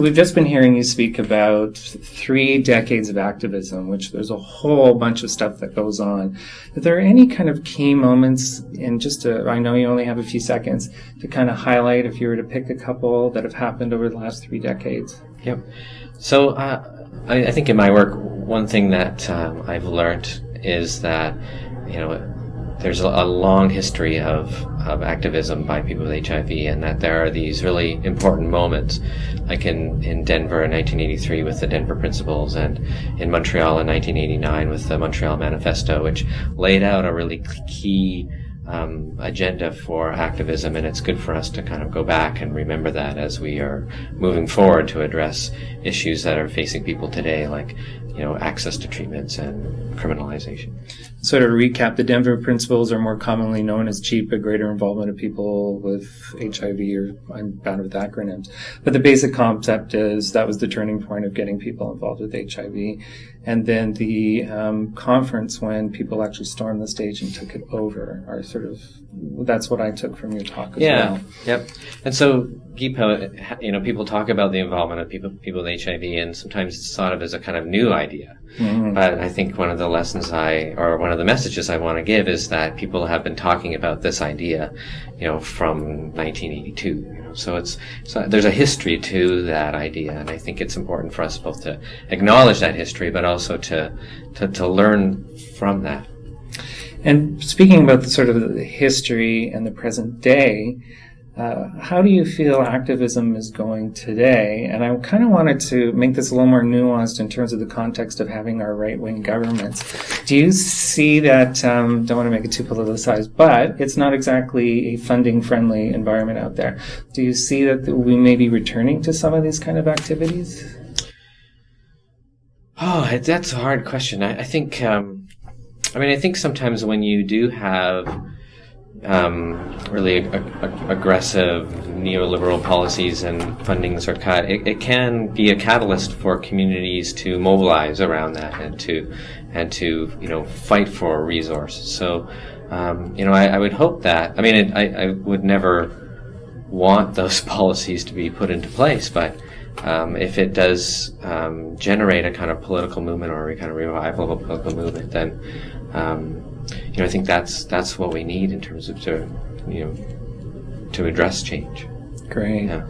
we've just been hearing you speak about 3 decades of activism, which there's a whole bunch of stuff that goes on. Are there any kind of key moments in I know you only have a few seconds to kind of highlight, if you were to pick a couple that have happened over the last 3 decades? Yep. So I think in my work, one thing that I've learned is that, there's a long history of activism by people with HIV, and that there are these really important moments, like in Denver in 1983 with the Denver Principles, and in Montreal in 1989 with the Montreal Manifesto, which laid out a really key agenda for activism, and it's good for us to kind of go back and remember that as we are moving forward to address issues that are facing people today, like access to treatments and criminalization. So to recap, the Denver Principles are more commonly known as CHEAP, a greater involvement of people with HIV, or I'm bad with acronyms. But the basic concept is that was the turning point of getting people involved with HIV. And then the conference, when people actually stormed the stage and took it over, are that's what I took from your talk as well. Yep. And so GIPA, people talk about the involvement of people with HIV, and sometimes it's thought of as a kind of new idea. Mm-hmm. But I think one of the one of the messages I want to give is that people have been talking about this idea, from 1982. So there's a history to that idea, and I think it's important for us both to acknowledge that history, but also to learn from that. And speaking about the history and the present day, how do you feel activism is going today? And I kind of wanted to make this a little more nuanced in terms of the context of having our right-wing governments. Do you see that, don't want to make it too politicized, but it's not exactly a funding-friendly environment out there. Do you see that we may be returning to some of these kind of activities? Oh, that's a hard question. I think, I think sometimes when you do have really aggressive neoliberal policies and fundings are cut, it can be a catalyst for communities to mobilize around that and to fight for a resource. So I would hope that, I would never want those policies to be put into place, but if it does generate a kind of political movement or a kind of revival of a political movement, then I think that's what we need in terms of to address change. Great. Yeah.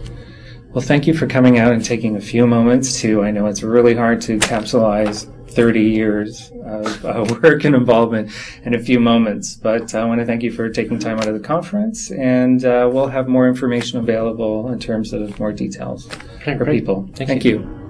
Well, thank you for coming out and taking a few moments I know it's really hard to capsulize 30 years of work and involvement in a few moments, but I want to thank you for taking time out of the conference, and we'll have more information available in terms of more details for people. Thank you.